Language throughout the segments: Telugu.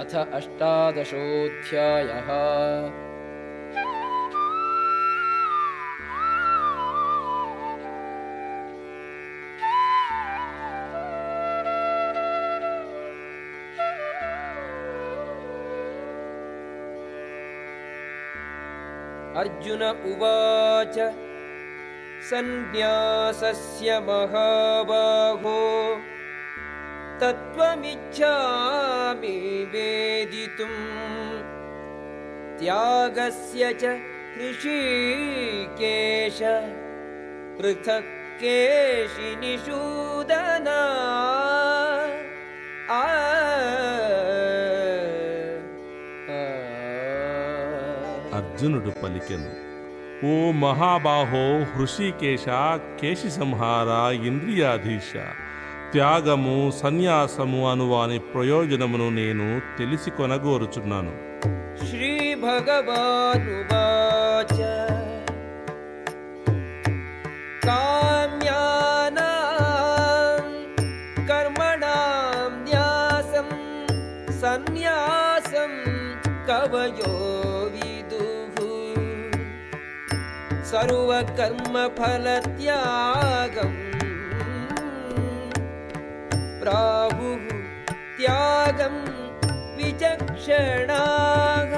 अथ अष्टादशोऽध्यायः। अर्जुन उवाच सन्न्यासस्य महाबाहो तत्त्वमिच्छामि वेदितुं त्यागस्य च ऋषिकेश पृथक् केशिनिषूदन। అర్జునుడు పలికెను, ఓ మహాబాహో హృషికేశ, కేశి సంహార, ఇంద్రియాధీశ, త్యాగము సన్యాసము అనువాని ప్రయోజనమును నేను తెలిసి కొనగోరుచున్నాను. శ్రీ భగవానువాచ కామ్యానాం కర్మణాం న్యాసం సన్యాసం కవయో విదుః సర్వకర్మఫలత్యాగం ప్రాహుః త్యాగం విచక్షణాః.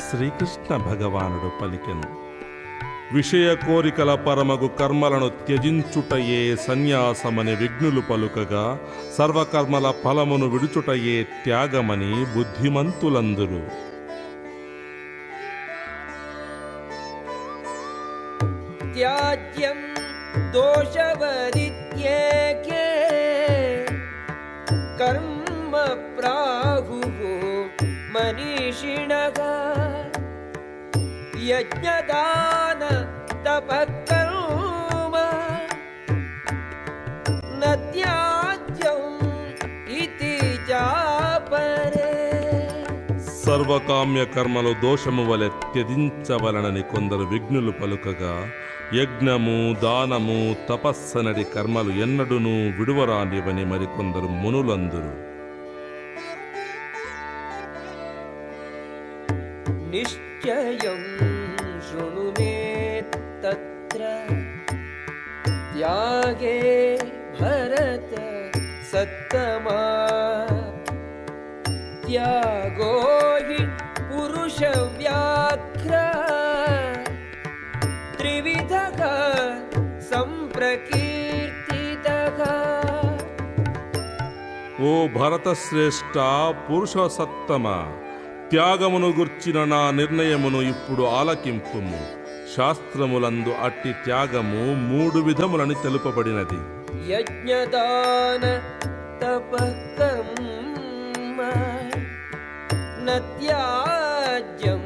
శ్రీకృష్ణ భగవానుడు పలికెను, విషయ కోరికల పరమగు కర్మలను త్యజించుటయే సన్యాసమని విఘ్నులు పలుకగా, సర్వకర్మల ఫలమును విడుచుటయే త్యాగమని బుద్ధిమంతులందురు. త్యాజ్యం దోషవరిత్యేకే కర్మ ప్రాహుః మనీషిణః యజ్ఞదాన తపఃకర్మ న త్యాజ్యం ఇతి చాపరే. సర్వకామ్య కర్మలు దోషము వలె త్యజించవలనని కొందరు విఘ్నులు పలుకగా, యజ్ఞము దానము తపస్సనడి కర్మలు ఎన్నడునూ విడువరానివని మరికొందరు మునులందురు. నిశ్చయం శృణు మే తత్ర త్యాగే భరత సత్తమా త్యాగో హి పురుష వ్యాఘ్ర త్రివిధః సంప్రకీర్తితః. ఓ భరతశ్రేష్ఠ, పురుషోత్తమ, త్యాగమును గుర్చిన నా నిర్ణయమును ఇప్పుడు ఆలకింపుము. శాస్త్రములందు అట్టి త్యాగము 3 విధములని తెలుపబడినది. యజ్ఞదాన తపఃకర్మ న త్యాజ్యం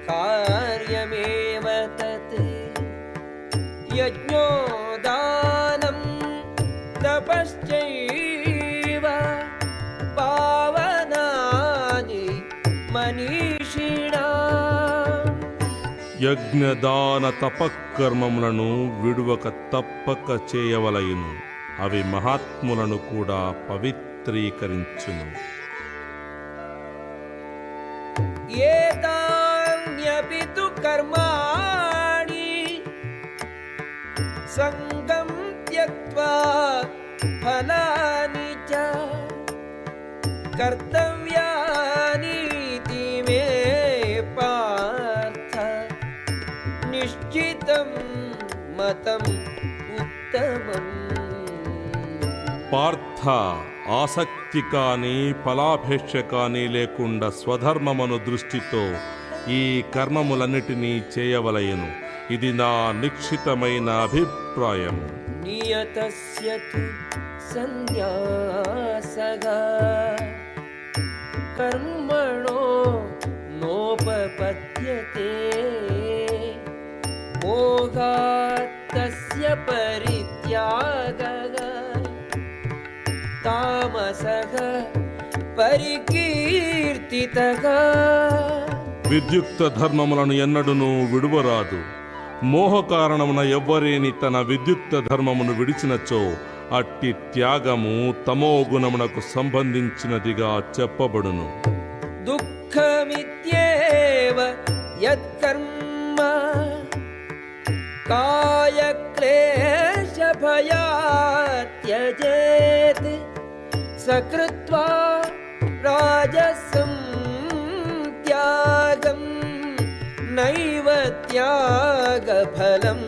కార్యమేవ తత్ యజ్ఞో దానం తపశ్చైవ పావనాని మనీషిణాం. యజ్ఞదాన తపకర్మములను విడువక తప్పక చేయవలయును. అవి మహాత్ములను కూడా పవిత్రీకరించును. ఏతాన్యపి తు కర్మాణి సంగం త్యక్త్వా ఫలాని చ కర్తవ్యానీతి మే పార్థ నిశ్చితం మతం ఉత్తమం. పార్థ, ఆసక్తి కానీ ఫలాపేక్ష కానీ లేకుండా స్వధర్మమును దృష్టితో ఈ కర్మములన్నిటినీ చేయవలయను. ఇది నా నిశ్చితమైన అభిప్రాయము. నియతస్య తు సన్యాసః కర్మణో నోపపద్యతే మోహాత్ తస్య పరిత్యాగః తామసః పరికీర్తితః. విద్యుక్త ధర్మములను ఎన్నడునూ విడువరాదు. మోహ కారణమున ఎవ్వరేని తన విద్యుక్త ధర్మమును విడిచినచో అట్టి త్యాగము తమోగుణమునకు సంబంధించినదిగా చెప్పబడును. దుఃఖమిత్యేవ యత్కర్మ కాయక్లేశభయాత్ త్యజేత్ సకృత్వా రాజసం త్యాగం నైవ త్యాగఫలం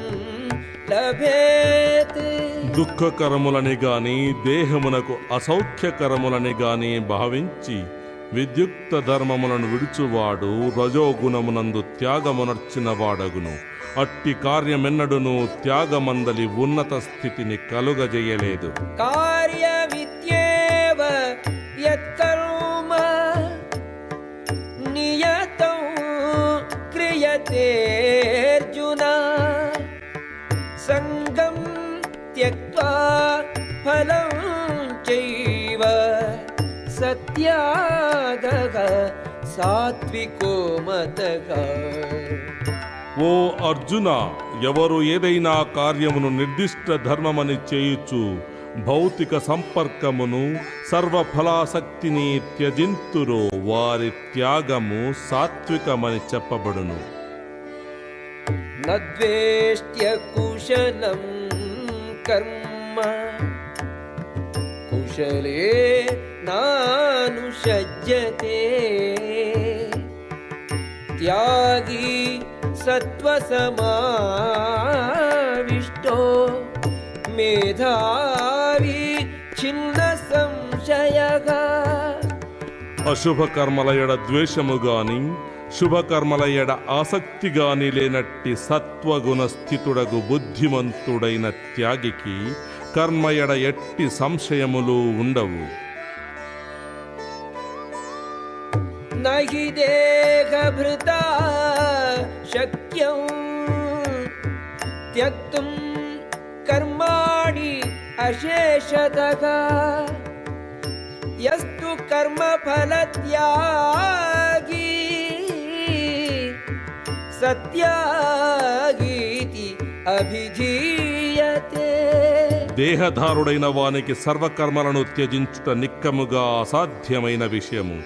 లభేత్. దుఃఖకరములని గాని దేహమునకు అసౌఖ్యకరములని గాని భావించి విద్యుక్త ధర్మములను విడుచువాడు రజోగుణమునందు త్యాగమునర్చిన వాడగును. అట్టి కార్యమెన్నడును త్యాగమందలి ఉన్నత స్థితిని కలుగజేయలేదు. కార్యమిత్యేవ యత్కర్మ నియతం క్రియతే అర్జున సంగం త్యక్త్వా ఫలం చైవ సత్యాగః సాత్వికో మతః. ఓ అర్జున, ఎవరు ఏదైనా కార్యమును నిర్దిష్ట ధర్మమని చేయుచు భౌతిక సంపర్కమును సర్వఫలాసక్తిని త్యజింతురో వారి త్యాగము సాత్వికమని చెప్పబడును. నద్వేష్ట్య కుశలం కర్మ కుశలే నానుషజ్యతే త్యాగి సత్వసమావిష్టో మేధావి చిన్న సంశయః. అశుభ కర్మల ఎడ ద్వేషము గాని శుభకర్మల ఎడ ఆసక్తి గాని లేనట్టి సత్వగుణ స్థితుడగు బుద్ధిమంతుడైన త్యాగికి కర్మ ఎడ ఎట్టి సంశయములు ఉండవు. నహి దేహభృతా శక్యం త్యక్తుం కర్మాణి అశేషతః యస్తు కర్మఫలత్యాగీ సత్యాగీతి అభిధీయతే. దేహధారుడైన వానికి సర్వకర్మలను త్యజించుట నిక్కముగా అసాధ్యమైన విషయము.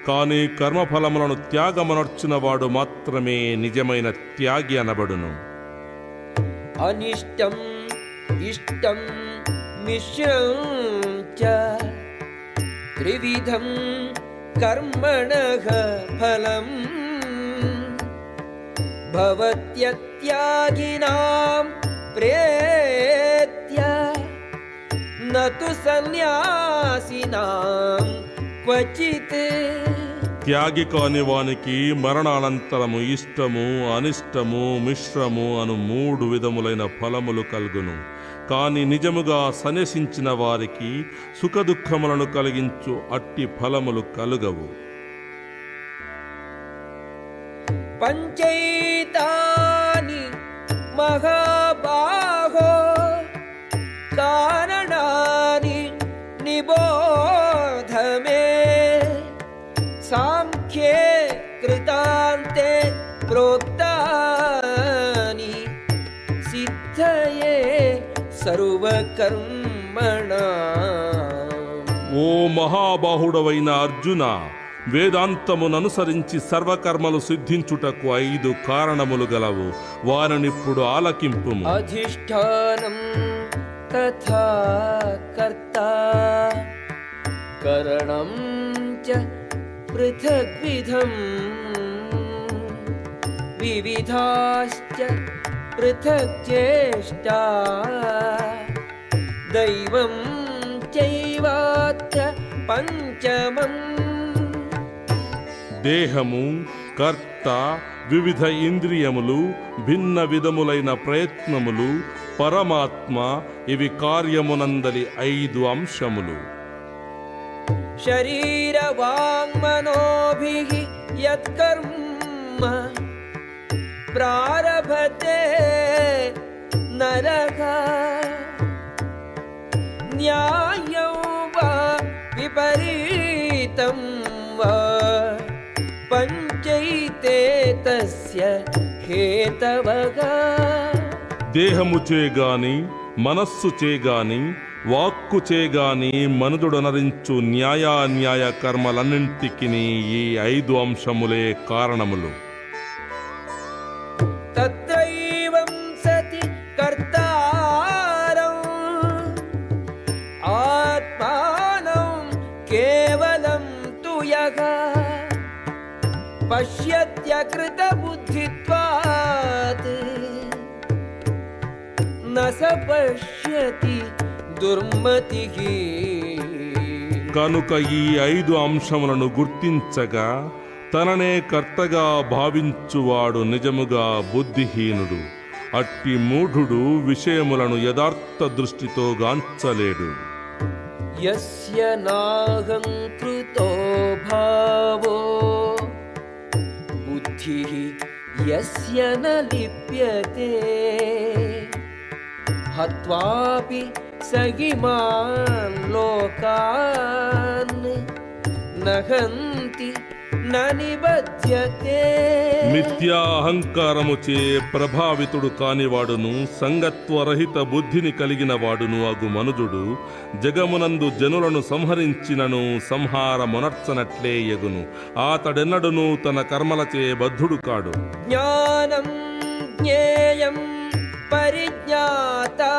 కానీ కర్మఫలములను త్యాగమనర్చిన వాడు మాత్రమే నిజమైన త్యాగి అనబడును. అనిష్టం ఇష్టం మిశ్రం చ త్రివిధం కర్మణః ఫలం భవత్యత్యాగినాం ప్రేత్య నతు సన్యాసినాం క్వచిత్. త్యాగి కాని వానికి మరణానంతరము ఇష్టము అనిష్టము మిశ్రము అను 3 విధములైన ఫలములు కలుగును. కాని నిజముగా సన్యసించిన వారికి సుఖదుఖములను కలిగించు అట్టి ఫలములు కలుగవు. పంచైతాని మహాబాహో కారణాని నిబోధ మే సాంఖ్యే కృతాంతే ప్రోక్తాని సిద్ధయే సర్వకర్మణాం. ఓ మహాబాహుడవైన అర్జున, వేదాంతముననుసరించి సర్వకర్మలు సిద్ధించుటకు 5 కారణములు గలవు. వారినిప్పుడు ఆలకింపుము. అధిష్టానం తథా కర్తా కరణం చ పృథగ్విధం వివిధాశ్చ పృథక్ చేష్టా దైవం చైవాత్ర పంచమం. దేహము, కర్త, వివిధ ఇంద్రియములు, భిన్న విధములైన ప్రయత్నములు, పరమాత్మ, ఇవి కార్యమునందలి 5 అంశములు. శరీర వాంగ్మనోభిః యత్కర్మ ప్రారభతే నరః న్యాయం వా విపరీతం వా పంచైతే తస్య హేతవః. దేహముచే గాని మనస్సుచే గాని వాక్కు చేగాని మనుజుడనరించు న్యాయాన్యాయ కర్మలన్నింటికి ఈ 5 అంశములే కారణములు. తత్రైవం సతి కర్తారం ఆత్మానం కేవలం తు యః పశ్యత్యకృత బుద్ధిత్వాత్ న స పశ్యతి దుర్మతిః. కనుక ఈ 5 అంశములను గుర్తించగా తననే కర్తగా భావించువాడు నిజముగా బుద్ధిహీనుడు. అట్టి మూఢుడు విషయములను యథార్థ దృష్టితో గాంచలేడు. యస్య నాహంకృతో భావో బుద్ధిః యస్య న లిప్యతే హత్వాపి సగిమాన్ లోకాన్ నహంతి న నిబధ్యతే. మిథ్యాహంకారముచే ప్రభావితుడు కానివాడును సంగత్వరహిత బుద్ధిని కలిగిన వాడును అగు మనుజుడు జగమునందు జనులను సంహరించినను సంహారమునర్చనట్లే యగును. ఆతడెన్నడును తన కర్మలచే బద్ధుడు కాడు. జ్ఞానం జ్ఞేయం పరిజ్ఞాతా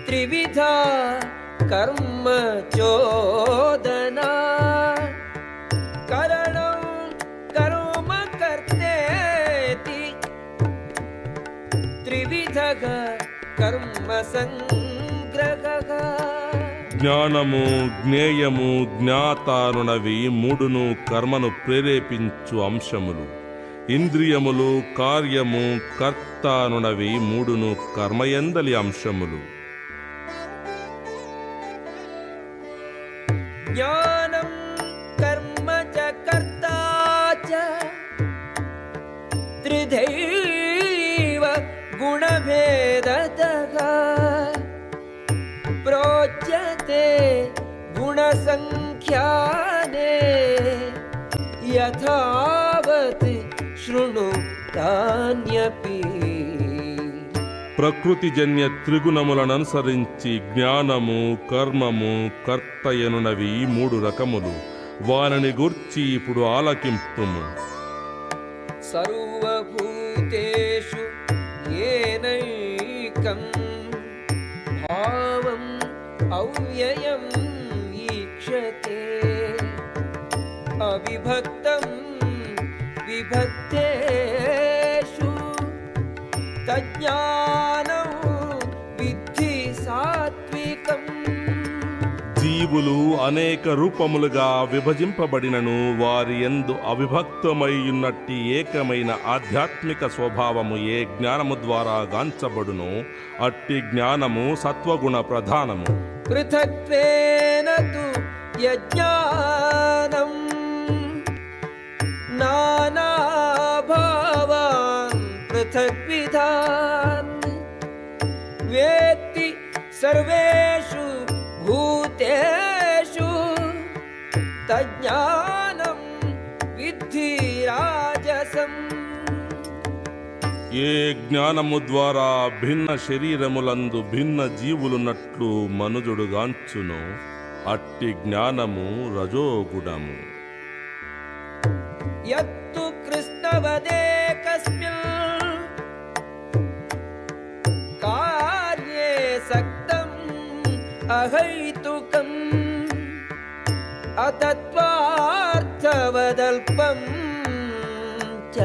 త్రివిధా కర్మ చోదనా కరణం కర్మ కర్తేతి త్రివిధః కర్మ సంగ్రహః. జ్ఞానము జ్ఞేయము జ్ఞాతానునవి 3 కర్మను ప్రేరేపించు అంశములు. ఇంద్రియములు కార్యము కర్తానునవి 3 కర్మయందలి అంశములు. జ్ఞానం కర్మ చ కర్తా చ త్రిధైవ గుణభేదతః ప్రోచ్యతే గుణసంఖ్యానే యథావత్ శృణు తాన్యపి. ప్రకృతిజన్య త్రిగుణములననుసరించి జ్ఞానము కర్మము కర్తయనునవి 3 రకములు. వారిని గూర్చి ఇప్పుడు ఆలకింపుము. సర్వభూతేషు యేనైకం భావం అవ్యయం ఈక్షతే అవిభక్తం విభక్తేషు తజ్ఞానం విద్ధి సాత్వికం. జీవులు అనేక రూపములుగా విభజింపబడినను వారి యందు అవిభక్తమైయున్నట్టి ఏకమైన ఆధ్యాత్మిక స్వభావము ఏ జ్ఞానము ద్వారా గాంచబడునో అట్టి జ్ఞానము సత్వగుణ ప్రధానము. పృథక్త్వేన తు యజ్ఞానం నానాభావాన్ పృథగ్విధాన్ వేత్తి సర్వేషు భూతేషు తజ్ఞానం విద్ధి రాజసం. ఏ జ్ఞానము ద్వారా భిన్న శరీరములందు భిన్న జీవులున్నట్లు మనుజుడు గాంచునో అట్టి జ్ఞానము రజోగుణము. యత్తు కృష్ణవదేకస్మిన్ కార్యే సక్తం అహైతుకం అతత్వార్థవదల్పం చ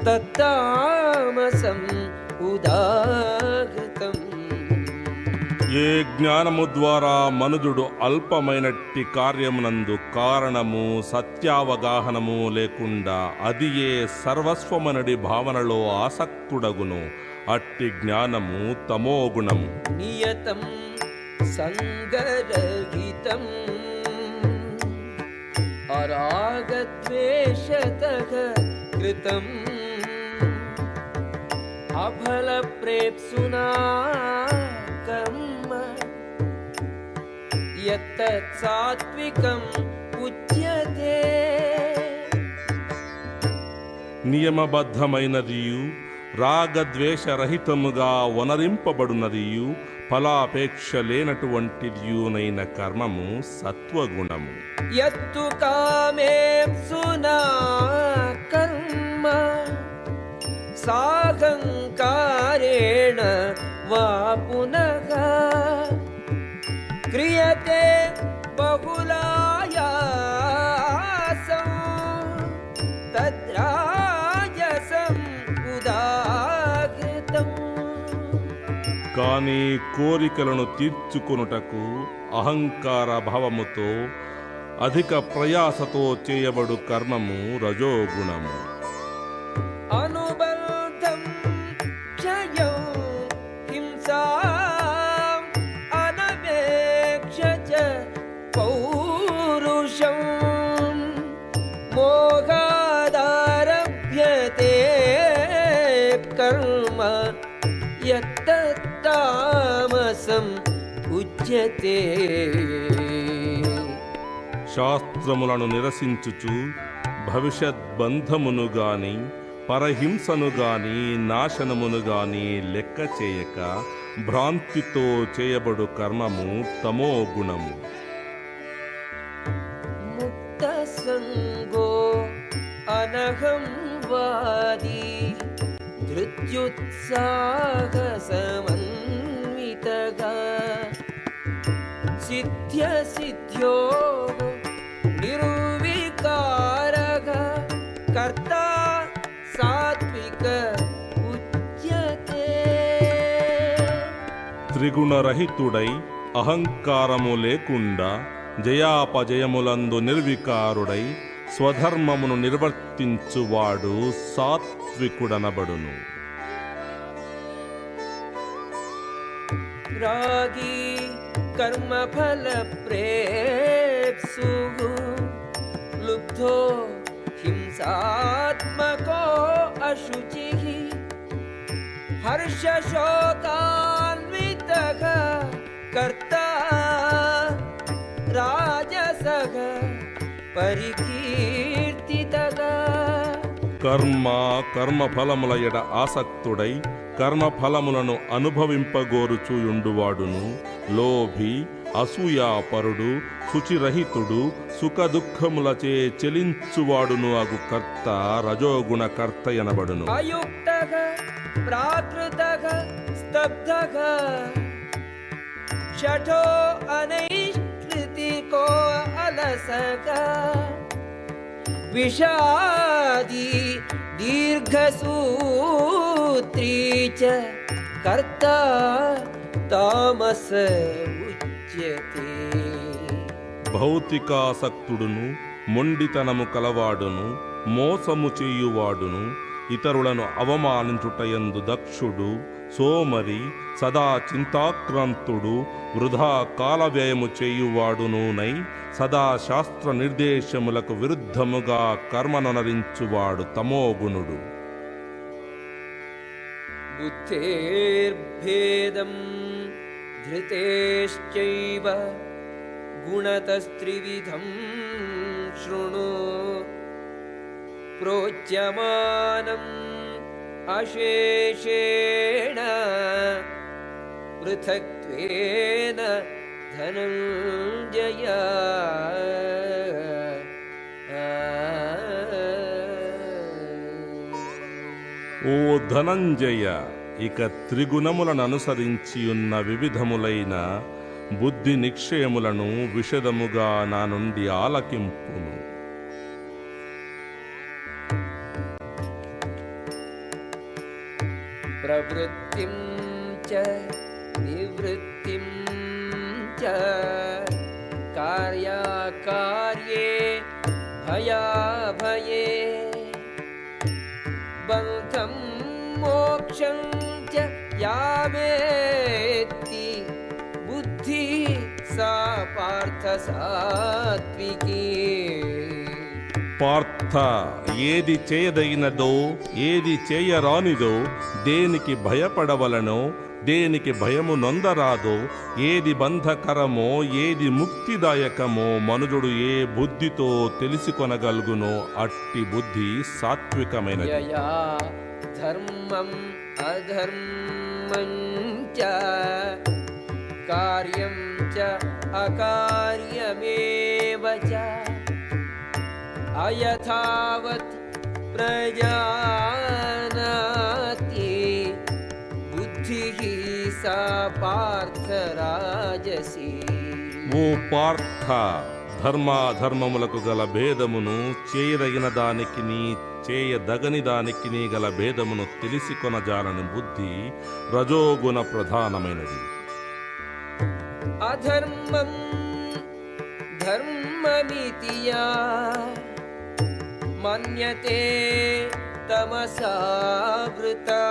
తత్తామసం ఉదాహృతం. ఏ జ్ఞానము ద్వారా మనుజుడు అల్పమైనట్టి కార్యమునందు కారణము సత్యావగాహనము లేకుండా అది ఏ సర్వస్వమనడి భావనలో ఆసక్తుడగును అట్టి జ్ఞానము తమోగుణము. నియతం సంగరహితం అరాగద్వేషతః కృతం అఫలప్రేప్సునా కర్మ యత్తత్ సాత్వికం ఉచ్యతే. నియమబద్ధమైనదియు రాగద్వేషరహితముగా వనరింపబడునదియు ఫలాపేక్ష లేనటువంటిదియునైన కర్మము సత్వగుణము. యత్తు కామేప్సునా కర్మ సాహంకారేణ వా పునః క్రియతే బహుళాయాసం తద్రాజసం ఉదాహృతం. కానీ కోరికలను తీర్చుకొనుటకు అహంకార భావముతో అధిక ప్రయాసతో చేయబడు కర్మము రజోగుణము. అనుబంధం క్షయం హింసాం అనవేక్ష చ పౌరుషం మోహాదారభ్యతే కర్మ యత్తామసం ఉచ్యతే. శాస్త్రములను నిరసించుచు భవిష్యద్బంధమును గాని పరహింసను గాని నాశనమును గాని లెక్క చేయక భ్రాంతితో చేయబడు కర్మము తమో గుణము. ముక్త సంగో అనహం వాది ధృత్యుత్సాహ సమన్వితగా సిద్ధ్య సిద్ధ్యో నిర్వికారః కర్త సాత్విక ఉచ్యతే. త్రిగుణరహితుడై అహంకారము లేకుండా జయాపజయములందు నిర్వికారుడై స్వధర్మమును నిర్వర్తించువాడు సాత్వికుడనబడును. రాగి కర్మఫల ప్రేప్సుః లుబ్ధో హింసాత్మకో అశుచిః హర్షశోకాన్వితః కర్త రాజసః పరికీర్తితః. కర్మఫలముల ఎడ ఆసక్తుడై కర్మఫలములను అనుభవింపగోరుచుయుండువాడును లోభి అసూయాపరుడు శుచిరహితుడు సుఖదుఃఖములచే చెలించువాడును అగు కర్త రజోగుణ కర్త ఎనబడును. అయుక్తః ప్రాకృతః స్తబ్ధః షఠో అనైష్కృతికో అలసః విషాదీ దీర్ఘసూత్రీ చ కర్త తామస ఉచ్యతే. భౌతికాసక్తుడును మొండితనము కలవాడును మోసము చేయువాడును ఇతరులను అవమానించుటయందు దక్షుడు సోమరి సదా చింతాక్రాంతుడు వృధా కాలవ్యయము చేయువాడునూనై సదా శాస్త్ర నిర్దేశములకు విరుద్ధముగా కర్మనొనరించువాడు తమోగుణుడు. బుద్ధేర్భేదం ధృతేశ్చైవ గుణతస్త్రివిధం శృణు ప్రోచ్యమానం అశేషేణ పృథక్త్వేన ధనంజయ. ఓ ధనంజయ, ఇక త్రిగుణములను అనుసరించియున్న వివిధములైన బుద్ధి నిక్షయములను విషదముగా నా నుండి ఆలకింపును. ప్రవృత్తిం చ నివృత్తిం చ కార్యాకార్యే భయాభయే బంధం మోక్షం చ యావేత్తి బుద్ధి సా పార్థ సాత్వికీ. పార్థ, ఏది చేయదగినదో ఏది చేయరానిదో దేనికి భయపడవలనో దేనికి భయము నొందరాదో ఏది బంధకరమో ఏది ముక్తిదాయకమో మనుజుడు ఏ బుద్ధితో తెలుసుకొనగలుగునో అట్టి బుద్ధి సాత్వికమైనది. యయా ధర్మం అధర్మం చ కార్యం చ అకార్యమేవ చ అయథావత్ ప్రజానాతి బుద్ధిః సా పార్థ రాజసి. ఓ పార్థ, ధర్మాధర్మములకు గల భేదమును, చేయదగిన దానికి చేయదగని దానికి గల భేదమును తెలిసి కొనజాలని బుద్ధి రజోగుణ ప్రధానమైనది. అధర్మం ధర్మమితి యా మన్యతే తమసా వృతా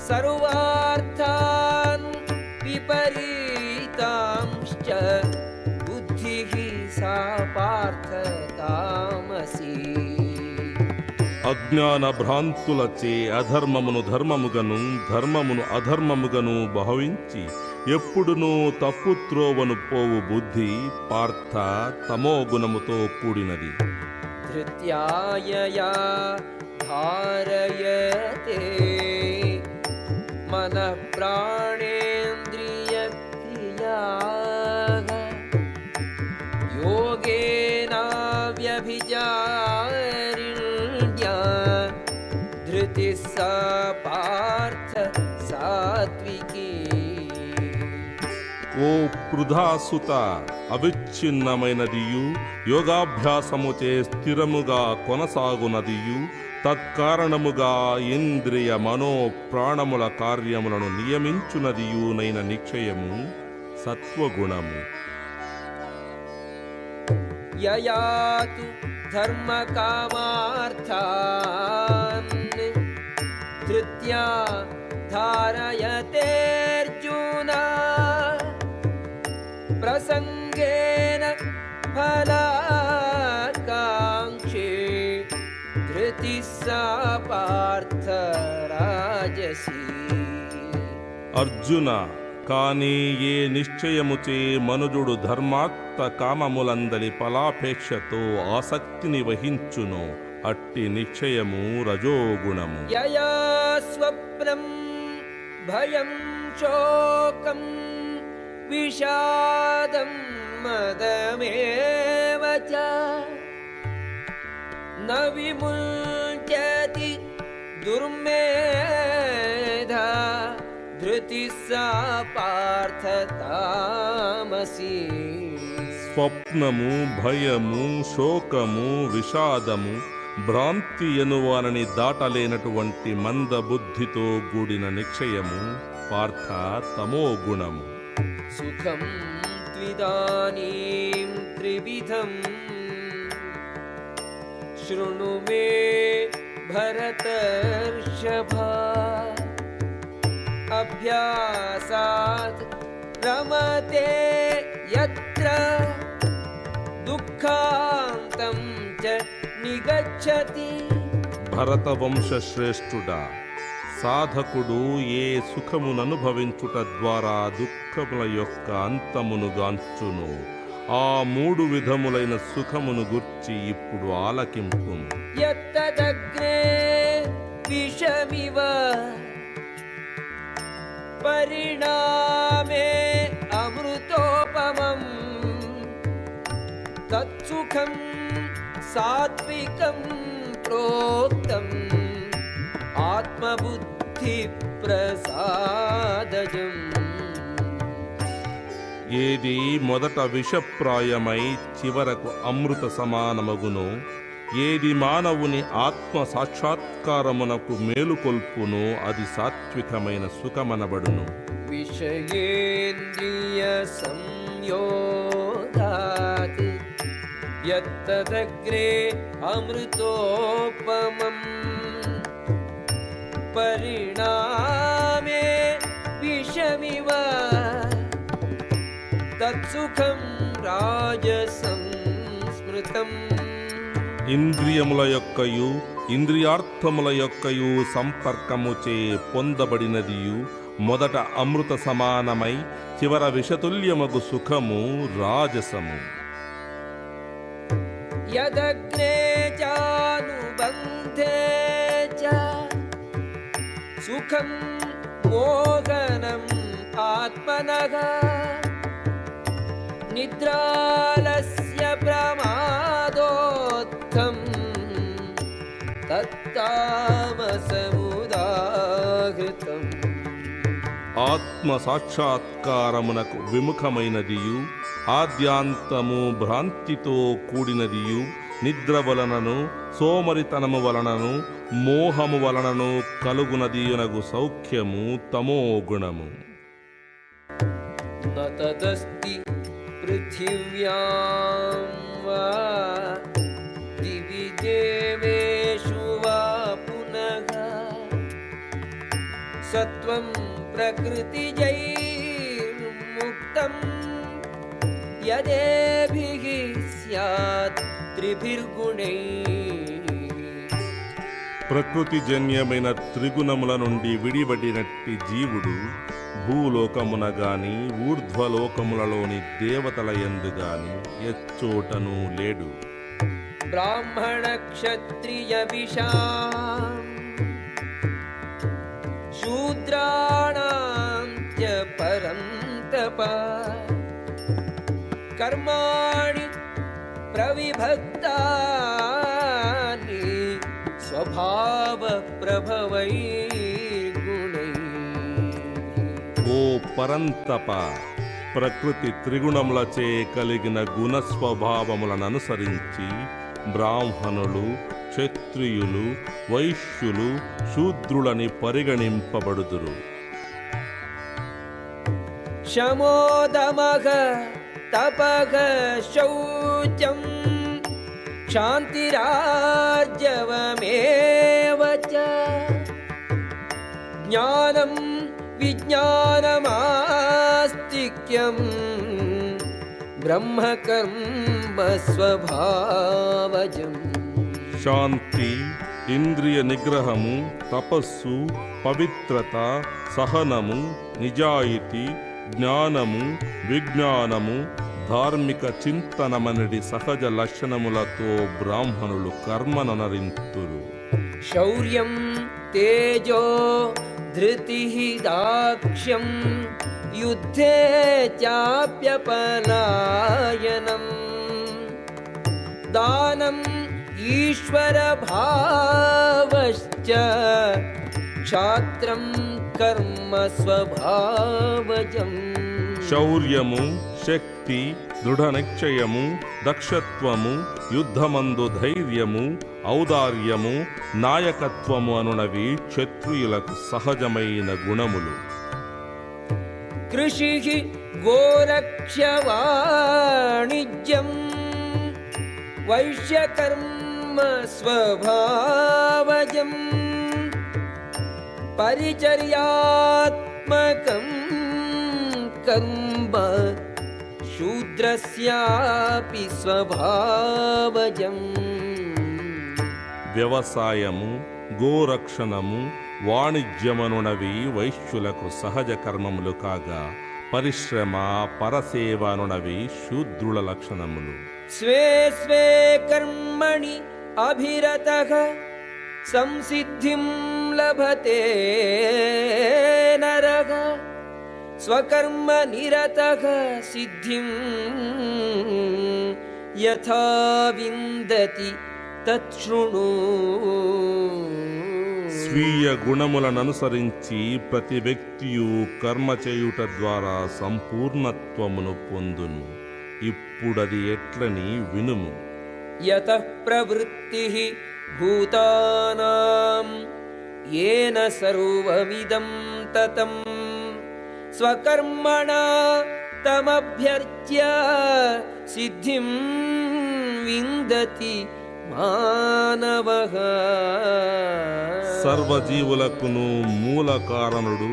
సర్వార్థాన్ విపరీతాంశ్చ బుద్ధిః సా పార్థ తామసి. అజ్ఞాన భ్రాంతులచే అధర్మమును ధర్మముగను ధర్మమును అధర్మముగను భావించి ఎప్పుడునూ తప్పు త్రోవను పోవు బుద్ధి పార్థ తమోగుణముతో కూడినది. ధృత్యాయయా ధారయతే మనః ప్రాణేంద్రియక్రియాః యోగేనావ్యభిచారిణ్యా ధృతిః సా పార్థ సాత్వికీ. ఓ పృథాసుత, అవిచ్ఛిన్నమైనదియు యోగాభ్యాసముచే స్థిరముగా కొనసాగునదియు తత్కారణముగా ఇంద్రియ మనో ప్రాణముల కార్యములను నియమించునదియునైన నిశ్చయము సత్వగుణము. యయాతు ధర్మకామార్థాన్ ధృత్యా ధారయతేర్జున ప్రసంగేన ఫలాకాంక్షే ధృతిః సా పార్థ రాజసి. అర్జున, కాని ఏ నిశ్చయముచే మనుజుడు ధర్మార్థ కామములందలి ఫలాపేక్షతో ఆసక్తిని వహించునో అట్టి నిశ్చయము రజోగుణము. యయా స్వప్నం భయం శోకం విషాదం మదమేవ చ న విముచ్యతి దుర్మేధా ధృతిః సా పార్థ తామసి. స్వప్నము, భయము, శోకము, విషాదము, భ్రాంతి ఎనువానని దాటలేనటువంటి మందబుద్ధితో కూడిన నిశ్చయము పార్థ తమోగుణము. సుఖం త్విదానీం త్రివిధం శృణు మే భరతర్షభా అభ్యాసాత్ రమతే యత్ర దుఃఖాంతం చ నిగచ్చతి. భరతవంశ శ్రేష్ఠుడా, సాధకుడు ఏ సుఖముననుభవించుట ద్వారా దుఃఖముల యొక్క అంతమును గాంచును ఆ మూడు విధములైన సుఖమును గుర్చి ఇప్పుడు ఆలకింపు. యత్తదగ్నే విషమివ పరిణామే అమృతోపమం తత్సుఖం సాత్వికం ప్రోక్తం ఆత్మబుద్ధి ప్రసాదజం. ఏది మొదట విషప్రాయమై చివరకు అమృత సమానమగునో, ఏది మానవుని ఆత్మ సాక్షాత్కారమునకు మేలుకొల్పునో అది సాత్వికమైన సుఖమనబడును. విషయేంద్రియ సంయోగాత్ యత్తదగ్రే అమృతోపమం పరిణామే విషమివ తత్సుఖం రాజసం స్మృతం. ఇంద్రియముల యొక్కయు ఇంద్రియార్థముల యొక్కయు సంపర్కముచే పొందబడినదియు మొదట అమృత సమానమై చివర విషతుల్యమగు సుఖము రాజసము. యదగ్నే చానుబంధే सुखं मोहनम् आत्मनः निद्रालस्य प्रमादोत्थं तत्तामसमुदाहृतम् ఆత్మ సాక్షాత్కారమునకు విముఖమైనదియు ఆద్యాంతము భ్రాంతితో కూడినదియు నిద్ర వలనను సోమరితనము వలనను మోహము వలనను కలుగునదియునగు సౌఖ్యము తమో గుణము. न तदस्ति पृथिव्यां वा दिवि देवेषु वा पुनः सत्वं प्रकृतिजैर्मुक्तं यदेभिः स्यात् त्रिभिर्गुणैः. ప్రకృతిజన్యమైన త్రిగుణముల నుండి విడిబడినట్టి జీవుడు భూలోకమున గాని ఊర్ధ్వలోకములలోని దేవతల యందు గాని ఎచ్చోటను లేడు. ब्राह्मण क्षत्रिय विशां शूद्राणां च परं तप कर्माणि प्रविभक्तानि स्वभाव प्रभवैर्गुणैः. ఓ పరంతప, ప్రకృతి త్రిగుణములచే కలిగిన గుణ స్వభావములను అనుసరించి బ్రాహ్మణులు, క్షత్రియులు, వైశ్యులు, శూద్రులని పరిగణింపబడుదురు. शमोदमः तपः शौचं क्षान्तिरार्जवमेव च ज्ञानं विज्ञानमास्तिक्यं ब्रह्मकर्म स्वभावजम्. శాంతి, ఇంద్రియ నిగ్రహము, తపస్సు, పవిత్రత, సహనము, నిజాయితీ, జ్ఞానము, విజ్ఞానము, ధార్మిక చింతనమనడి సహజ లక్షణములతో బ్రాహ్మణులు కర్మనరింతురు. शौर्यं तेजो धृतिः दाक्ष्यं युद्धे चाप्यपलायनं दानं ईश्वरभावश्च क्षात्रं कर्म स्वभावजम्. శౌర్యము, శక్తి, దృఢ నిశ్చయము, దక్షత్వము, యుద్ధమందు ధైర్యము, ఔదార్యము, నాయకత్వము అనునవి క్షత్రియులకు సహజమైన గుణములు. कृषिः गोरक्ष्यवाणिज्यं वैश्यकर्म स्वभावजम् परिचर्यात्मकं कर्म शूद्रस्यापि स्वभावजम्. వ్యవసాయము, గోరక్షణము, వాణిజ్యమనునవి వైశ్యులకు సహజ కర్మములు కాగా పరిశ్రమ, పరసేవ అనునవి శూద్రుల లక్షణములు. स्वे स्वे कर्मणि अभिरतः संसिद्धिं लभते नरः स्वकर्म निरतः सिद्धिं यथा विन्दति तच्छृणु. స్వీయ గుణములననుసరించి ప్రతి వ్యక్తియు కర్మ చేయుట ద్వారా సంపూర్ణత్వమును పొందును. ఇప్పుడది ఎట్లని వినుము. यतः प्रवृत्तिः भूतानां येन सर्वमिदं ततं स्वकर्मणा तमभ्यर्च्य सिद्धिं विन्दति మానవః. సర్వజీవులకును మూల కారణుడు,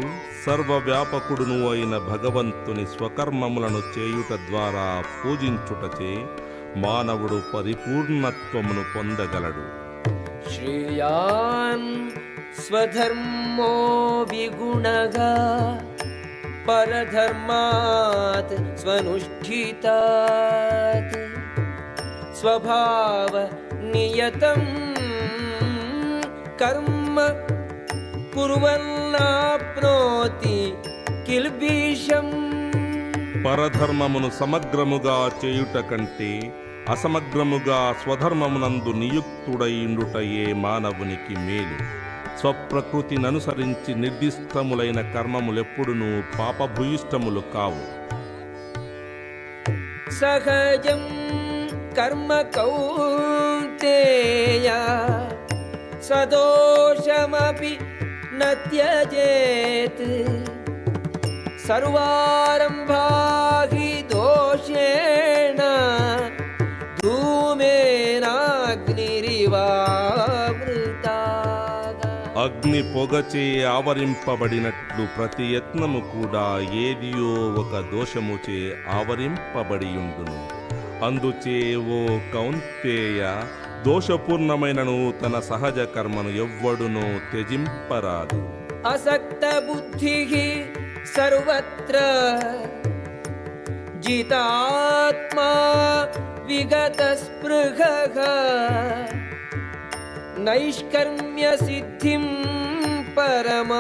సర్వవ్యాపకుడును అయిన భగవంతుని స్వకర్మములను చేయుట ద్వారా పూజించుటచే మానవుడు పరిపూర్ణత్వమును పొందగలడు. శ్రేయాన్ స్వధర్మో విగుణః పరధర్మాత్ స్వనుష్ఠితాత్ స్వభావ నియతం కర్మ కుర్వన్నాప్నోతి కిల్బిషం. పరధర్మమును సమగ్రముగా చేయుట కంటే అసమగ్రముగా స్వధర్మమునందు నియుక్తుడైండుటయే మానవునికి మేలు. స్వప్రకృతిననుసరించి నిర్దిష్టములైన కర్మములెప్పుడునూ పాపభూయిష్టములు కావు. సహజం కర్మ కౌంతేయ సదోషమపి న త్యజేత్. సర్వారంభా హి దోషేణ ధూమేనాగ్నిరివావృతాః. అగ్ని పొగచే ఆవరింపబడినట్లు ప్రతి యత్నము కూడా ఏదియో ఒక దోషముచే ఆవరింపబడియుండును. అందుచే ఓ కౌంతేయ, దోషపూర్ణమైనను తన సహజ కర్మను ఎవ్వడునూ త్యజింపరాదు. అసక్త బుద్ధి సర్వత్ర జితాత్మా విగత స్పృహః. నైష్కర్మ్య సిద్ధిం పరమాం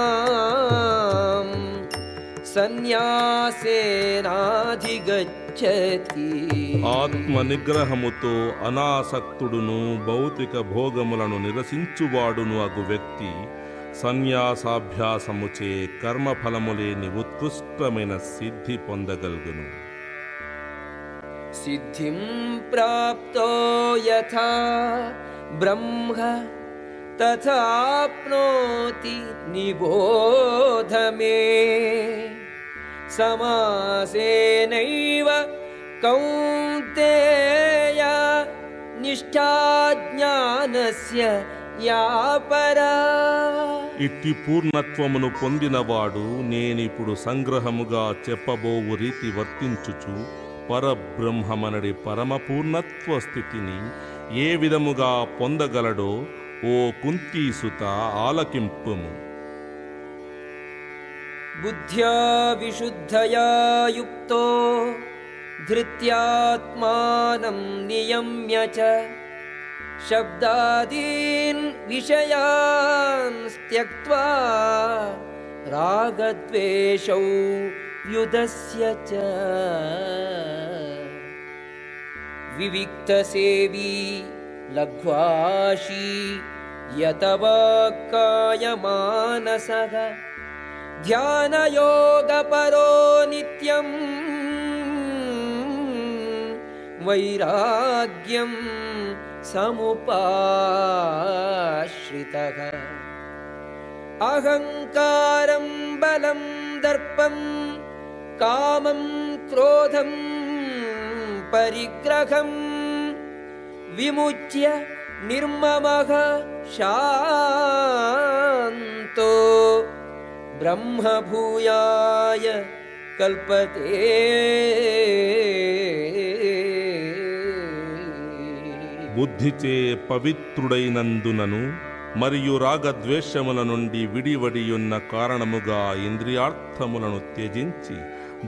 సన్యాసేనాధిగచ్చతి. ఆత్మ నిగ్రహముతో అనాసక్తుడును భౌతిక భోగములను నిరసించువాడును అగు వ్యక్తి సన్యాసాభ్యాసముచే కర్మఫలములేని ఉత్కృష్టమైన సిద్ధి పొందగలుగును. సిద్ధిం ప్రాప్తో యథా బ్రహ్మ తథాప్నోతి నిబోధ మే. సమాసేనైవ కౌంతేయ నిష్ఠా జ్ఞానస్య యా పరా. ఇట్టి పూర్ణత్వమును పొందినవాడు నేనిప్పుడు సంగ్రహముగా చెప్పబోవు రీతి వర్తించుచు పరబ్రహ్మమనడి పరమపూర్ణత్వ స్థితిని ఏ విధముగా పొందగలడో ఓ కుంతీసుత ఆలకింపుము. బుద్ధ్యా విశుద్ధయా యుక్తో ధృత్యాత్మానం నియమ్య చ శబ్దాదీన్ విషయాన్ త్యక్త్వా రాగద్వేషౌ వ్యుదస్య చ. వివిక్తసేవీ లఘ్వాషీ యతవాక్కాయమానసః ధ్యానయోగపరో నిత్యం వైరాగ్యం సముపాశ్రితః. అహంకారం బలం దర్పం కామం క్రోధం పరిగ్రహం విముచ్య నిర్మమః శాంతో బ్రహ్మభూయాయ కల్పతే. బుద్ధిచే పవిత్రుడైనందునను మరియు రాగద్వేషముల నుండి విడివడియున్న కారణముగా ఇంద్రియార్థములను త్యజించి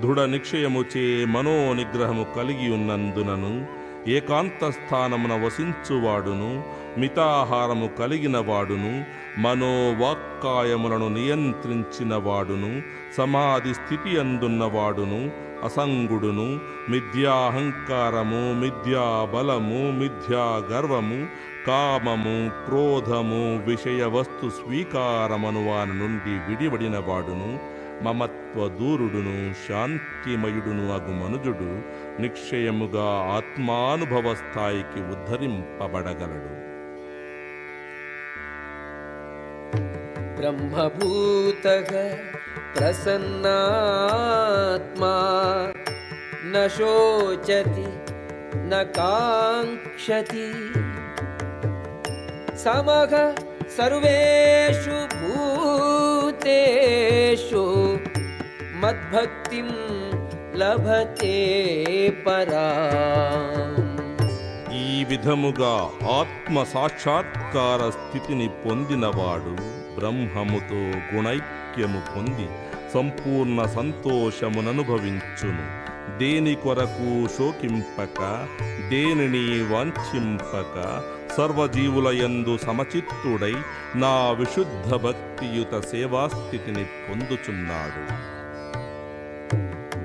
దృఢ నిశ్చయముచే మనోనిగ్రహము కలిగి ఉన్నందునను ఏకాంత స్థానమున వసించువాడును మితాహారము కలిగిన వాడును మనోవాక్కాయములను నియంత్రించిన వాడును సమాధి స్థితి అందున్నవాడును అసంగుడును మిథ్యాహంకారము మిథ్యాబలము మిథ్యాగర్వము కామము క్రోధము విషయ వస్తు స్వీకారమను వాని నుండి విడివడిన వాడును మమత్వదూరుడును శాంతిమయుడును అగు మనుజుడు నిశ్చయముగా ఆత్మానుభవ స్థాయికి ఉద్ధరింపబడగలడు. బ్రహ్మభూతః ప్రసన్నాత్మా న శోచతి న కాంక్షతి సమః సర్వేషు భూతేషు మద్భక్తిం లభతే పరాం. ఈ విధముగా ఆత్మ సాక్షాత్కార స్థితిని పొందినవాడు బ్రహ్మముతో గుణైక్యము పొంది సంపూర్ణ సంతోషముననుభవించును. దేని కొరకు శోకింపక దేనిని వాంఛింపక సర్వజీవుల యందు సమచిత్తుడై నా విశుద్ధ భక్తియుత సేవాస్థితిని పొందుచున్నాడు.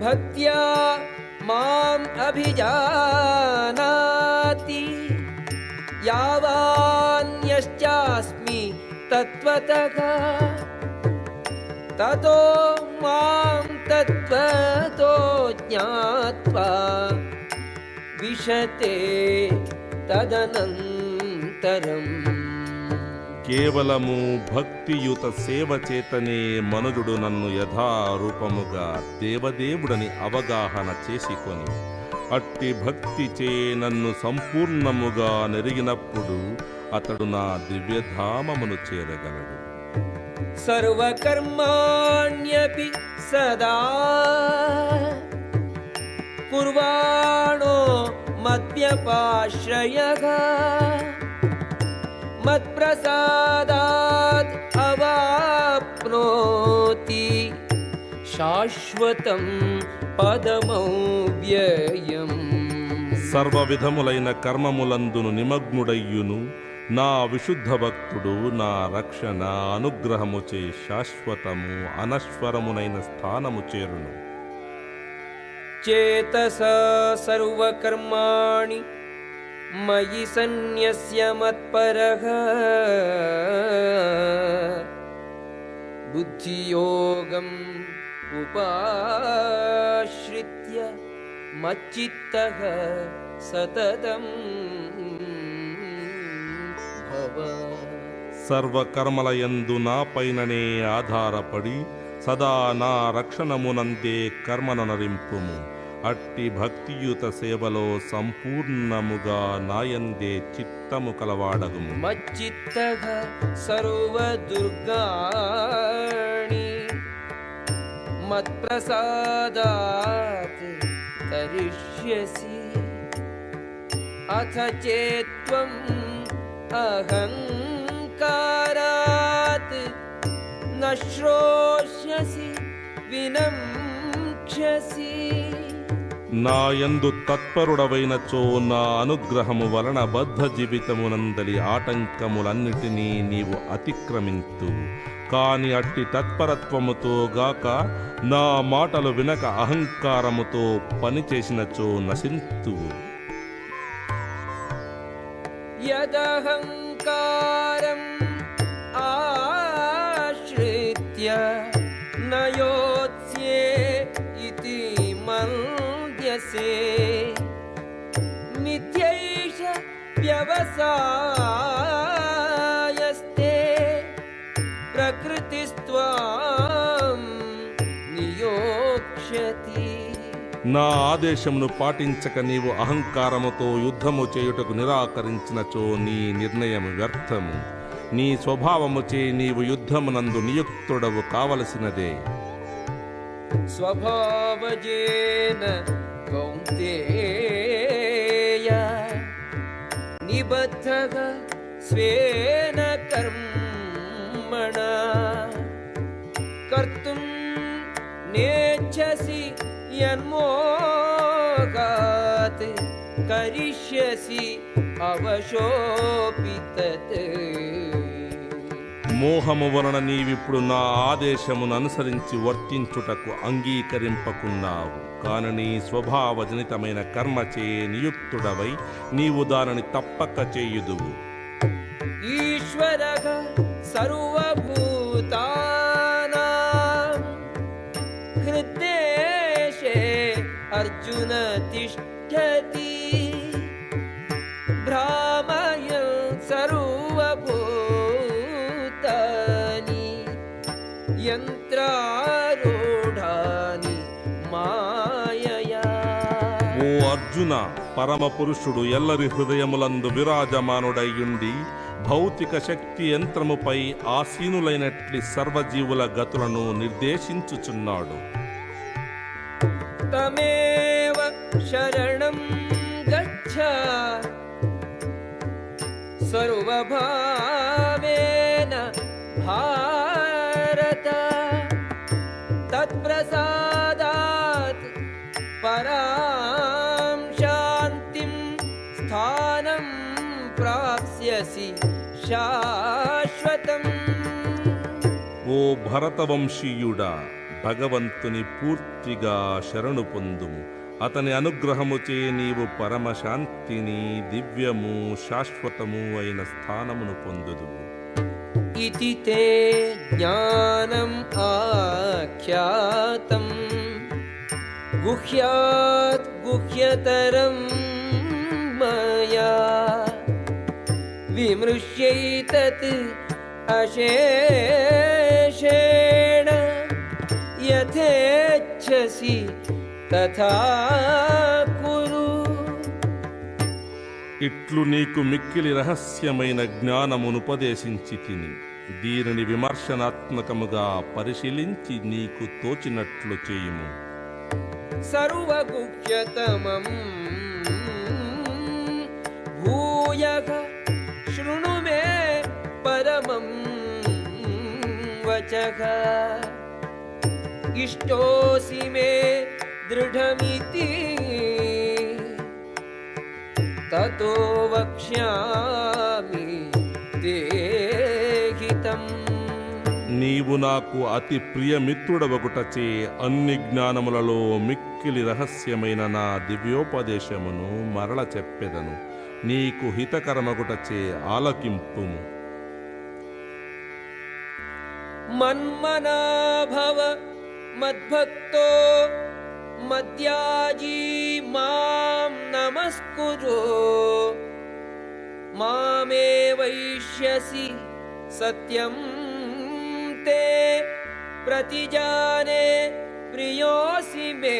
భక్త్యా మాం అభిజానాతి యావాన్యశ్చాస్మి తత్వతః తతో మాం తత్వతో జ్ఞాత్వా విశతే తదనంతరం. కేవలము భక్తియుత సేవ చేతనే మనుజుడు నన్ను యథారూపముగా దేవదేవుడని అవగాహన చేసుకొని అట్టి భక్తి చే నన్ను సంపూర్ణముగా నెరిగినప్పుడు అతడు నా దివ్యధామమును చేరగలడు. సర్వకర్మాణ్యపి సదా కుర్వాణో మద్వ్యపాశ్రయః మత్ప్రసాదాద్ అవాప్నోతి శాశ్వతం పదమవ్యయం. సర్వ విధములైన కర్మములందును నిమగ్నుడయ్యును నా విశుద్ధ భక్తుడు నా రక్షణ అనుగ్రహముచే శాశ్వతము అనశ్వరమునైన స్థానము చేరును. చేతసా సర్వకర్మాణి మయి సన్యస్య మత్పరః బుద్ధియోగం ఉపాశ్రిత్య మచ్చిత్తః సతతం భవ. సర్వకర్మలయందు నా పైననే ఆధారపడి సదా నా రక్షణమునందే కర్మనరింపుము. అట్టి భక్తియుత సేవలో సంపూర్ణముగా నాయందే చిత్తము కలవాడగుము. మచ్చిత్తః సర్వదుర్గాణి మత్ప్రసాదాత్ తరిష్యసి అథ చేత్వం అహంకారాత్ నశ్రోష్యసి వినమ్క్ష్యసి. నాయందు తత్పరుడవైనచో నా అనుగ్రహము వలన బద్ధ జీవితమునందలి ఆటంకములన్నిటినీ నీవు అతిక్రమింతు. కాని అట్టి తత్పరత్వముతో గాక నా మాటలు వినక అహంకారముతో పనిచేసినచో నశింతువు. యదహంకారం ఆశ్రిత్య నయోత్స్యే ఇతి మన్యసే మిథ్యైష వ్యవసాయస్తే ప్రకృతిస్త్వాం నియోక్ష్యతి. నా ఆదేశమును పాటించక నీవు అహంకారముతో యుద్ధము చేయుటకు నిరాకరించినచో నీ నిర్ణయం వ్యర్థము. నీ స్వభావముచే నీవు యుద్ధమునందు నియుక్తుడవు కావలసినదే. స్వభావజేన కౌంతేయ నిబద్ధః స్వేన కర్మణా కర్తుం నేచ్ఛసి యన్మోహాత్ కరిష్యసి అవశోపి తత్. మోహము వలన నీవిప్పుడు నా ఆదేశమును అనుసరించి వర్తించుటకు అంగీకరింపకున్నావు. కాని నీ స్వభావజనితమైన కర్మచే నియుక్తుడవై నీవు దానిని తప్పక చేయుదువు. ఈశ్వరః సర్వభూతానాం హృద్దేశే అర్జున తిష్ఠతి భ్రామయన్ సర్వభూతాని యంత్రారూఢాని మాయయా. ఓ అర్జున, పరమపురుషుడు ఎల్లరి హృదయములందు విరాజమానుడయ్యుండి భౌతిక శక్తి యంత్రముపై ఆసీనులైనట్లి సర్వజీవుల గతులను నిర్దేశించుచున్నాడు. తమేవ శరణం గచ్చ సర్వభావేన భారత తత్ప్రసాదాత్ పరాం శాంతిం స్థానం ప్రాప్స్య యథేచ్ఛసి శాశ్వతం. ఓ భరతవంశీయుడా, భగవంతుని పూర్తిగా శరణు పొందుము. అతని అనుగ్రహముచే నీవు పరమశాంతిని, దివ్యము, శాశ్వతము అయిన స్థానమును పొందుదువు. ఇతి తే జ్ఞానం ఆఖ్యాతం గుహ్యాత్ గుహ్యతరం మయా విమృశ్యైతత్ అశేషేణ యథేచ్ఛసి తథా కురు. ఇట్లు నీకు మిక్కిలి రహస్యమైన జ్ఞానమునుపదేశించి తిని దీనిని విమర్శనాత్మకముగా పరిశీలించి నీకు తోచినట్లు చేయుము. సర్వగుహ్యతమం భూయః శృణు మే పరమం వచః. ఇష్టోసి మే దృఢమితి తతో వక్ష్యామి తే హితం. నీవు నాకు అతి ప్రియమిత్రుడవగుటచే అన్ని జ్ఞానములలో మిక్కిలి రహస్యమైన నా దివ్యోపదేశమును మరల చెప్పెదను. నీకు హితకరమగుటచే ఆలకింపుము. మన్మనా భవ మద్భక్తో మద్యాజీ మాం నమస్కురో మామే వైష్యసి సత్యం తే ప్రతిజానే ప్రియోసి మే.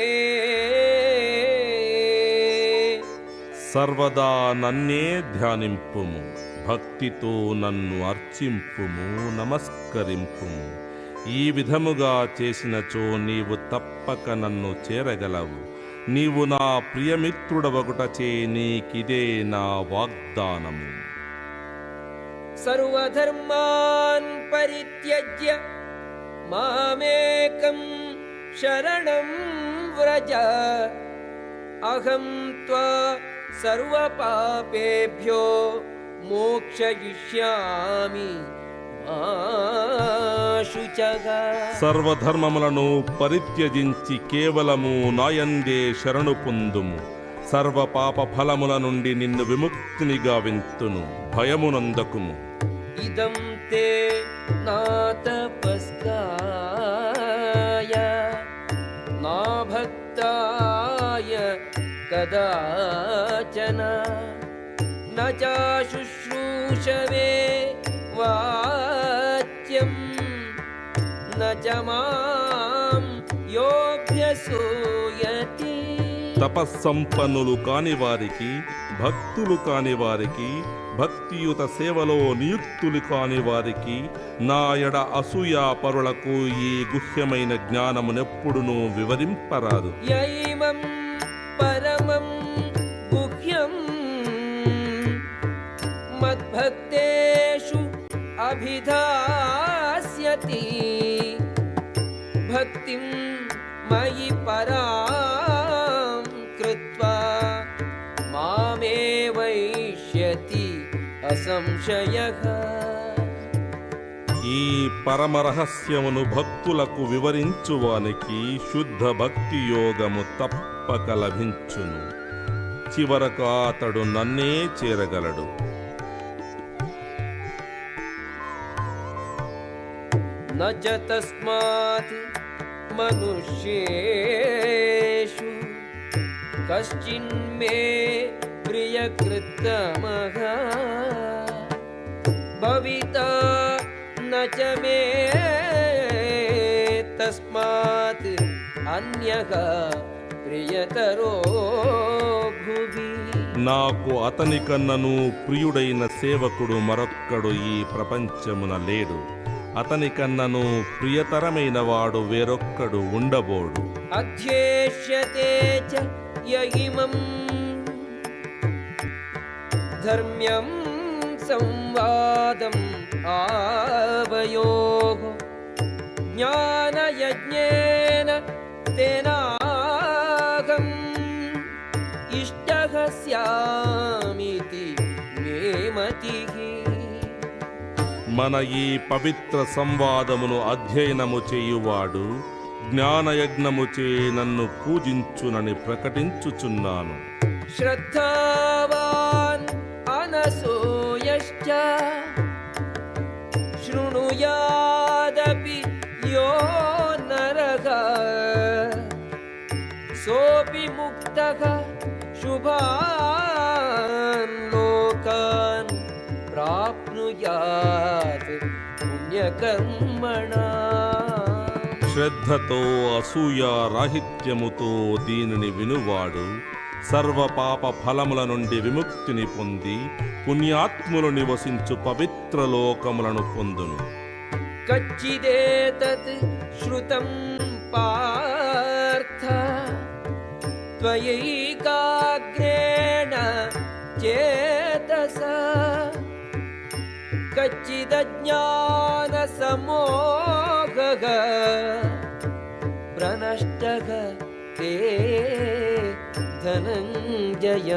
సర్వదా నన్నే ధ్యానింపుము, భక్తితో నన్ను అర్చింపుము, నమస్కరింపుము. ఈ విధముగా చేసినచో నీవు తప్పక నన్ను చేరగలవు. నీవు నా ప్రియమిత్రుడవగుటచే నీకిదే నా వాగ్దానము. సర్వధర్మాన్ పరిత్యజ్య మామేకం శరణం వ్రజ అహం త్వా సర్వపాపేభ్యో మోక్షయిష్యామి మా శుచః. సర్వధర్మములను పరిత్యజించి కేవలము నాయందే శరణు పొందుము. సర్వ పాప ఫలముల నుండి నిన్ను విముక్తిని గావింతును. భయమునందకుము. ఇదం తే నా తపస్కాయ నా భక్తాయ కదాచన న చాశుశ్రూషవే వాచ్యం న చ మాం యోభ్యసూయతి. తపస్సంపన్నులు కాని వారికి, భక్తులు కాని వారికి, భక్తియుత సేవలో నియుక్తులు కాని వారికి, నా ఎడ అసూయాపరులకు ఈ గుహ్యమైన జ్ఞానమునెప్పుడునూ వివరింపరాదు. యైమం పరమం గుహ్యం మద్భక్తేషు అభిధాస్యతి భక్తిం మయి పరాం కృత్వా మామే వైష్యతి అసంశయః. ఈ పరమరహస్యమును భక్తులకు వివరించువానికి శుద్ధ భక్తి యోగము తప్పక లభించును. చివరకు అతడు నన్నే చేరగలడు. న చ తస్మాత్ మనుష్యేషు కశ్చిన్మే ప్రియకృత్తమః భవితా న చ మే తస్మాత్ అన్యః ప్రియతరో భువి. నాకు అతని కన్నను ప్రియుడైన సేవకుడు మరొక్కడు ఈ ప్రపంచమున లేడు. అతని కన్నను ప్రియతరమైన వాడు వేరొక్కడు ఉండబోడు. అధ్యేష్యతే చ యయిమం ధర్మ్యం సంవాదం ఆవయోః జ్ఞానయజ్ఞేన తేనాహం ఇష్టః స్యామితి మే మతిః. మన ఈ పవిత్ర సంవాదమును అధ్యయనము చేయువాడు జ్ఞానయజ్ఞముచే నన్ను పూజించునని ప్రకటించుచున్నాను. శ్రద్ధావాన్ అనసూయశ్చ శృణుయాదపి యో నరః సోపి ముక్తః శుభాన్ లోకాన్ ప్రాప్నుయాత్ పుణ్యకర్మణా. శ్రద్ధతో అసూయారాహిత్యముతో దీనిని వినువాడు సర్వ పాప ఫలముల నుండి విముక్తిని పొంది పుణ్యాత్ములు నివసించు పవిత్ర లోకములను పొందును. కచ్చిదేతత్ శ్రుతం పార్థ త్వయైకాగ్రేణ చేతసా కచ్చిదజ్ఞాన సమోఘః ప్రనష్టః తే ధనంజయ.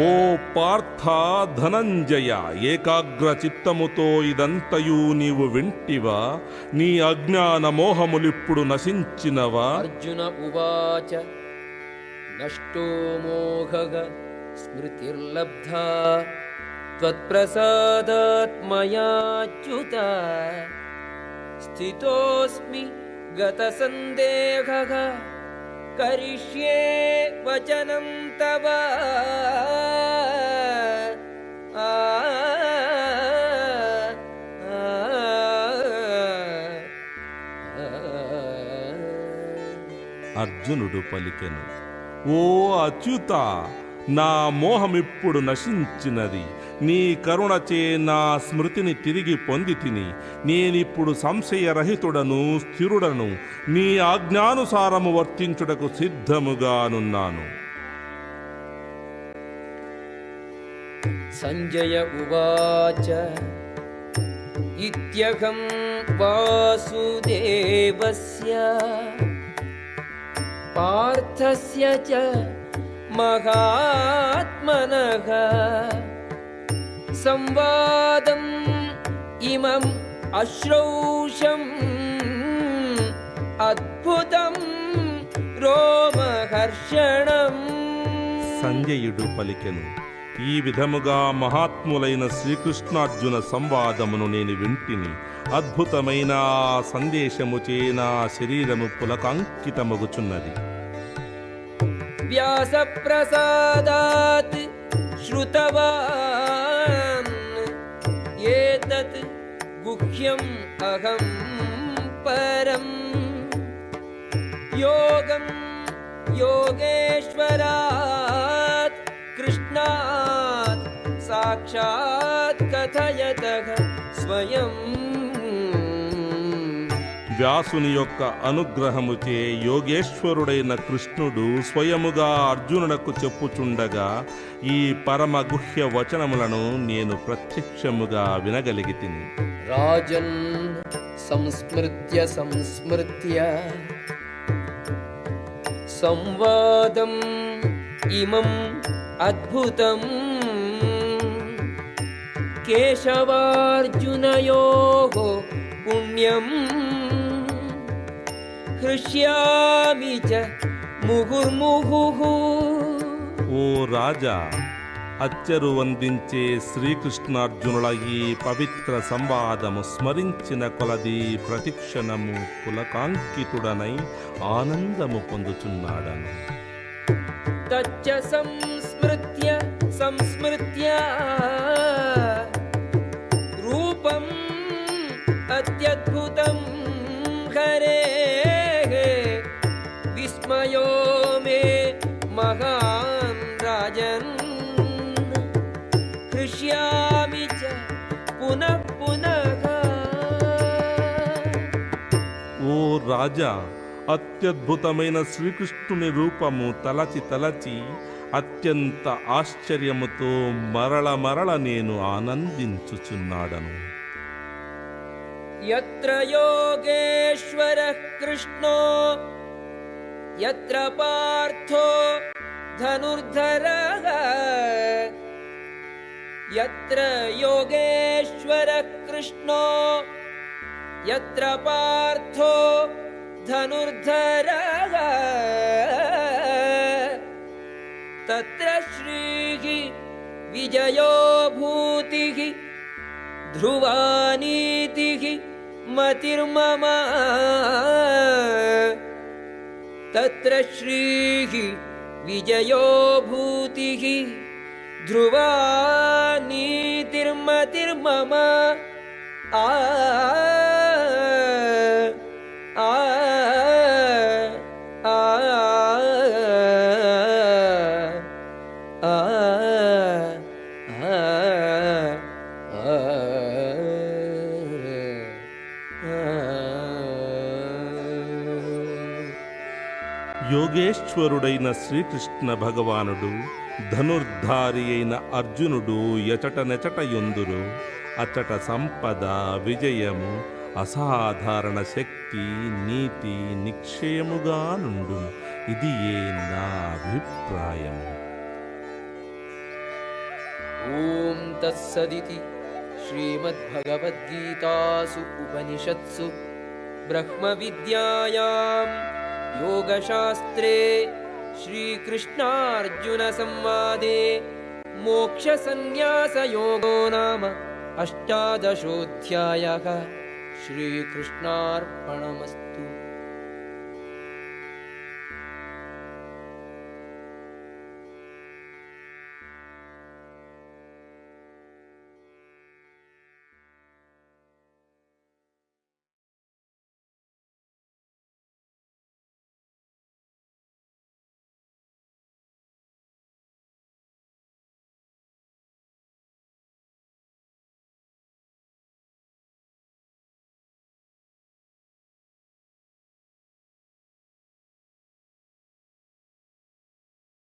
ఓ పార్థ ధనంజయ, ఏకాగ్ర చిత్తముతో ఇదంతయు నీవు వింటివా? నీ అజ్ఞాన మోహములిప్పుడు నశించినవా? అర్జున ఉవాచ నష్టో మోహః స్మృతిర్లబ్ధా త్వత్ప్రసాదాత్ మయాచ్యుత స్థితోస్మి గతసందేహః కరిష్యే వచనం తవ. అర్జునుడు పలికెను, ఓ అచ్యుత, నా మోహమిప్పుడు నశించినది. నీ కరుణచే నా స్మృతిని తిరిగి పొంది తిని నేనిప్పుడు సంశయరహితుడను స్థిరుడను నీ ఆజ్ఞానుసారము వర్తించుటకు సిద్ధముగానున్నాను. సంజయ ఉవాచ ఇత్యహం వాసుదేవస్య పార్థస్య చ మహాత్మనః సంవాదం ఇమం అశ్రౌషం అద్భుతం రోమహర్షణం. సంజయుడు పలికెను, ఈ విధముగా మహాత్ములైన శ్రీకృష్ణార్జున సంవాదమును నేను వింటిని. అద్భుతమైన ఆ సందేశముచే నా శరీరము పులకాంకితమగుచున్నది. వ్యాస ప్రసాదాత్ శ్రుతవాన్ ఏతత్ గుహ్యం అహం పరం యోగం యోగేశ్వరాత్ కృష్ణాత్ సాక్షాత్ కథయతః స్వయం. వ్యాసుని యొక్క అనుగ్రహముచే యోగేశ్వరుడైన కృష్ణుడు స్వయముగా అర్జునునకు చెప్పుచుండగా ఈ పరమ గుహ్య వచనములను నేను ప్రత్యక్షముగా వినగలిగితిని. రాజన్ సంస్మృత్య సంస్మృత్య సంవాదం ఇమం అద్భుతం కేశవార్జునయోః పుణ్యం హృష్యామి చ ముహుర్ముహుః. ఓ రాజా, అచ్చరు వందించే శ్రీకృష్ణార్జునుల ఈ పవిత్ర సంవాదము స్మరించిన కొలది ప్రతిక్షణము పులకాంకితుడనై ఆనందము పొందుచున్నాడను. తచ్చ సంస్మృత్య సంస్మృత్య రూపం అత్యద్భుతం హరేః విస్మయో మే మహాన్ రాజన్ హృష్యామి చ పునః పునః. ఓ రాజా, అత్యద్భుతమైన శ్రీకృష్ణుని రూపము తలచి తలచి అత్యంత ఆశ్చర్యముతో మరల మరల నేను ఆనందించుచున్నాడను. యత్ర యోగేశ్వరః కృష్ణో యత్ర పార్థో ధనుర్ధరః यत्र योगेश्वरः कृष्णो यत्र पार्थो धनुर्धरः तत्र श्रीः विजयो भूतिः ध्रुवा नीतिः मतिर्मम तत्र श्रीः विजयो भूतिः ध्रुवा नीतिर्मतिर्मम आ आ आ యోగేశ్వరుడైన శ్రీకృష్ణ భగవానుడు ధనుర్ధారి అయిన అర్జునుడు ఎచట నెచట యొందురు అచట సంపద విజయము అసాధారణ శక్తి నీతి నిక్షయముగా నుండు ఇది ఏ నా అభిప్రాయము. ఓం తత్సదితి శ్రీమద్భగవద్గీతాసు ఉపనిషత్సు బ్రహ్మవిద్యాయాం योगशास्त्रे श्रीकृष्णार्जुनसंवादे मोक्षसंन्यासयोगो नाम अष्टादशोऽध्यायः. श्रीकृष्णार्पणमस्तु.